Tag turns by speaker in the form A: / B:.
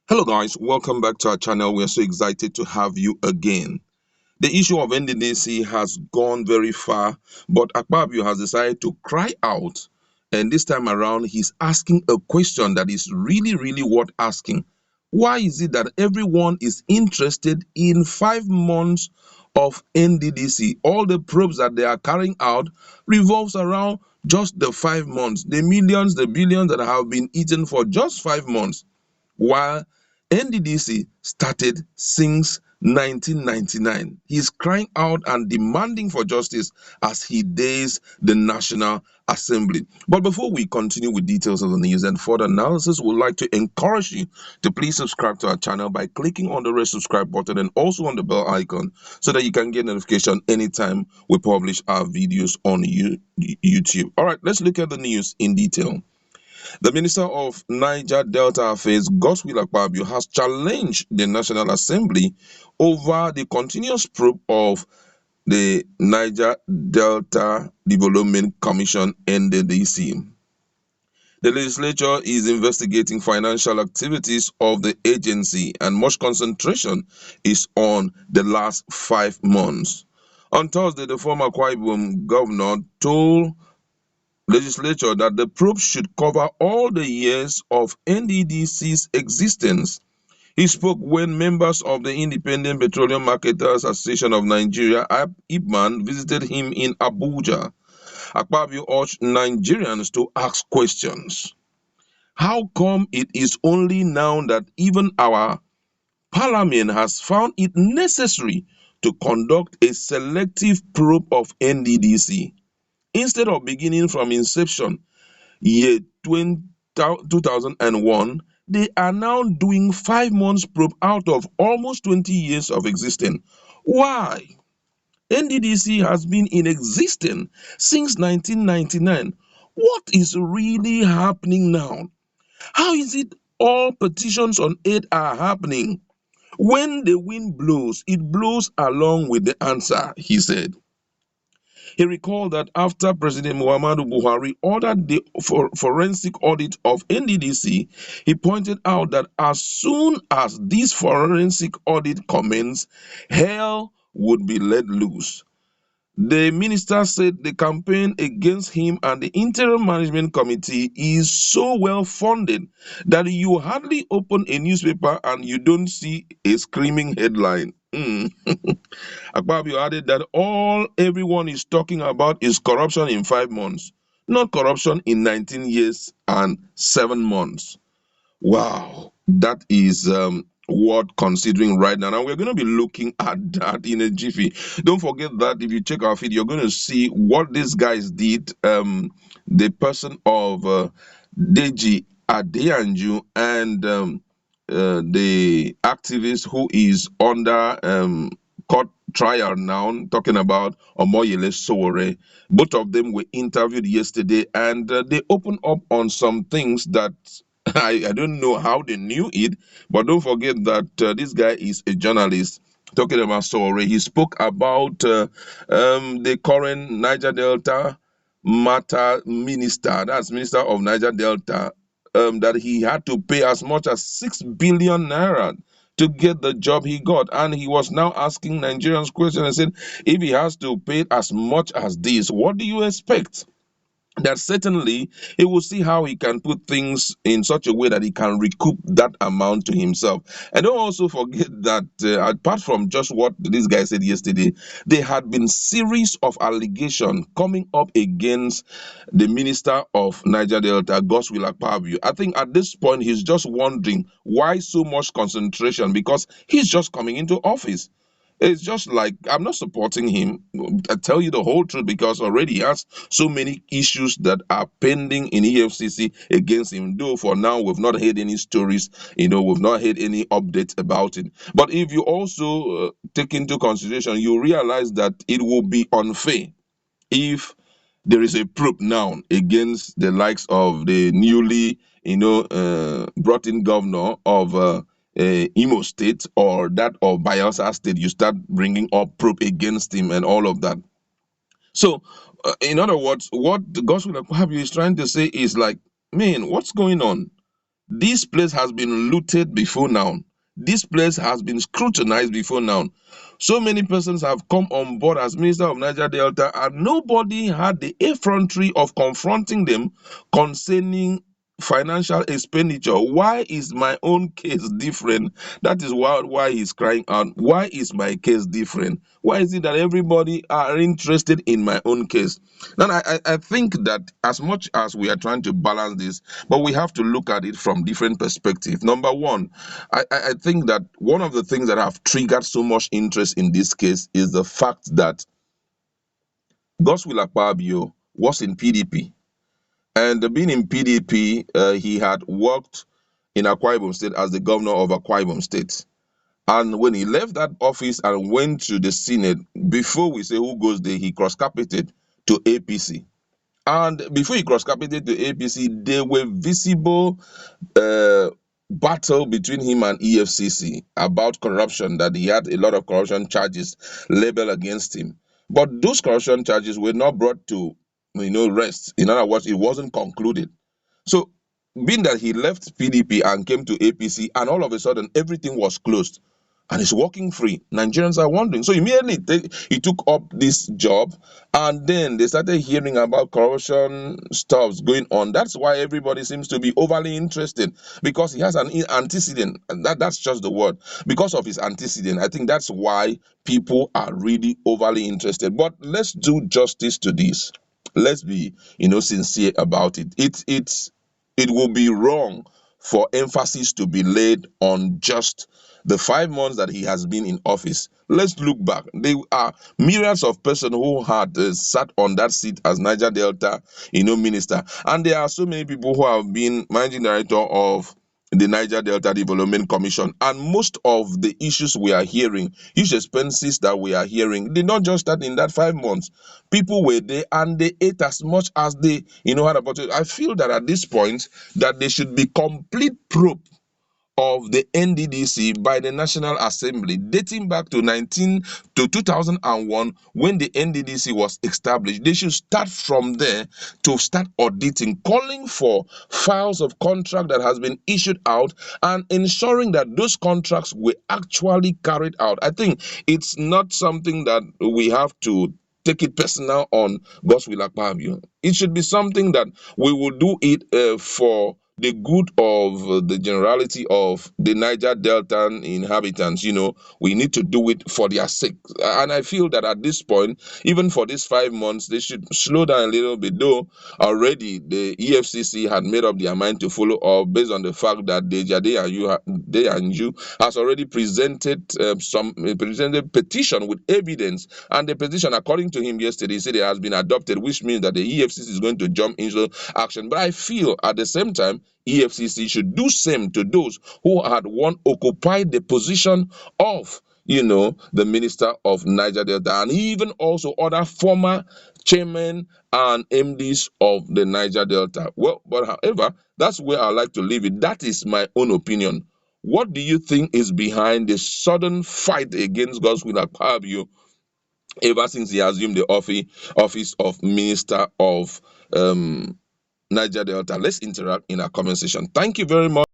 A: Hello guys, welcome back to our channel. We are so excited to have you again. The issue of NDDC has gone very far, but Akpabio has decided to cry out, and this time around he's asking a question that is really worth asking. Why is it that everyone is interested in 5 months of NDDC? All the probes that they are carrying out revolves around just the 5 months, the millions, the billions that have been eaten for just 5 months, while NDDC started since 1999. He's crying out and demanding for justice as he days the National Assembly. But before we continue with details of the news and further analysis, we'd like to encourage you to please subscribe to our channel by clicking on the red subscribe button and also on the bell icon so that you can get notification anytime we publish our videos on YouTube. All right, let's look at the news in detail. The Minister of Niger Delta Affairs, Godswill Akpabio, has challenged the National Assembly over the continuous probe of the Niger Delta Development Commission (NDDC). The legislature is investigating financial activities of the agency, and much concentration is on the last 5 months. On Thursday, the former Akwa Ibom governor told legislature that the probe should cover all the years of NDDC's existence. He spoke when members of the Independent Petroleum Marketers Association of Nigeria (IPMAN) visited him in Abuja. Akpabio urged Nigerians to ask questions. How come it is only now that even our parliament has found it necessary to conduct a selective probe of NDDC? Instead of beginning from inception, year 2001, they are now doing 5 months probe out of almost 20 years of existence. Why? NDDC has been in existence since 1999. What is really happening now? How is it all petitions on aid are happening? When the wind blows, it blows along with the answer, he said. He recalled that after President Muhammadu Buhari ordered the forensic audit of NDDC, he pointed out that as soon as this forensic audit commenced, hell would be let loose. The minister said the campaign against him and the interim management committee is so well funded that you hardly open a newspaper and you don't see a screaming headline. Akpabio added that all everyone is talking about is corruption in 5 months, not corruption in 19 years and 7 months. Wow, that is worth considering right now. And we're going to be looking at that in a jiffy. Don't forget that if you check our feed, you're going to see what these guys did. The person of Deji Adeyanju and the activist who is under court trial now, talking about Omoyele Sowore. Both of them were interviewed yesterday, and they opened up on some things that I don't know how they knew it, but don't forget that this guy is a journalist. Talking about Sowore, he spoke about the current Niger Delta matter minister, that's Minister of Niger Delta, that he had to pay as much as 6 billion naira to get the job he got. And he was now asking Nigerians questions and said, if he has to pay as much as this, what do you expect? That certainly he will see how he can put things in such a way that he can recoup that amount to himself. And don't also forget that apart from just what this guy said yesterday, there had been series of allegations coming up against the minister of Niger Delta, Godswill Akpabio. I think at this point he's just wondering why so much concentration, because he's just coming into office. It's just like I'm not supporting him. I tell you the whole truth, because already he has so many issues that are pending in EFCC against him. Though for now we've not heard any stories, we've not heard any updates about it. But if you also take into consideration, you realize that it will be unfair if there is a probe now against the likes of the newly, brought in governor of Imo State or that of Bayelsa State. You start bringing up probe against him and all of that. So, in other words, what the Gospel of Akpabio is trying to say is like, man, what's going on? This place has been looted before now. This place has been scrutinized before now. So many persons have come on board as Minister of Niger Delta, and nobody had the effrontery of confronting them concerning financial expenditure. Why is my own case different? That is why he's crying out. Why is my case different? Why is it that everybody are interested in my own case? Now, I think that as much as we are trying to balance this, but we have to look at it from different perspectives. Number one, I think that one of the things that have triggered so much interest in this case is the fact that Godswill Akpabio was in PDP. And being in PDP, he had worked in Akwa Ibom State as the governor of Akwa Ibom State. And when he left that office and went to the Senate, before we say who goes there, he cross-carpeted to APC. And before he cross-carpeted to APC, there were visible uh, battle between him and EFCC about corruption, that he had a lot of corruption charges leveled against him. But those corruption charges were not brought to rest. In other words, it wasn't concluded. So, being that he left PDP and came to APC, and all of a sudden everything was closed and he's walking free, Nigerians are wondering. So, immediately he took up this job, and then they started hearing about corruption stuffs going on. That's why everybody seems to be overly interested, because he has an antecedent. And that's just the word. Because of his antecedent, I think that's why people are really overly interested. But let's do justice to this. Let's be sincere about it. It will be wrong for emphasis to be laid on just the 5 months that he has been in office. Let's look back. There are myriads of persons who had sat on that seat as Niger Delta minister, and there are so many people who have been managing director of the Niger Delta Development Commission. And most of the issues we are hearing, huge expenses that we are hearing, did not just start in that 5 months. People were there and they ate as much as they had about it. I feel that at this point that there should be complete probe of the NDDC by the National Assembly, dating back to 2001, when the NDDC was established. They should start from there to start auditing, calling for files of contract that has been issued out, and ensuring that those contracts were actually carried out. I think it's not something that we have to take it personal on Godswill Akpabio. It should be something that we will do it for the good of the generality of the Niger Delta inhabitants. We need to do it for their sake. And I feel that at this point, even for these 5 months, they should slow down a little bit, though already the EFCC had made up their mind to follow up, based on the fact that they and you has already presented presented petition with evidence. And the petition, according to him yesterday, said it has been adopted, which means that the EFCC is going to jump into action. But I feel at the same time, EFCC should do same to those who had occupied the position of the Minister of Niger Delta, and even also other former chairmen and MDs of the Niger Delta. Well, but however, that's where I like to leave it. That is my own opinion. What do you think is behind the sudden fight against Godswill Akpabio ever since he assumed the office of Minister of Niger Delta? Let's interact in our comment section. Thank you very much.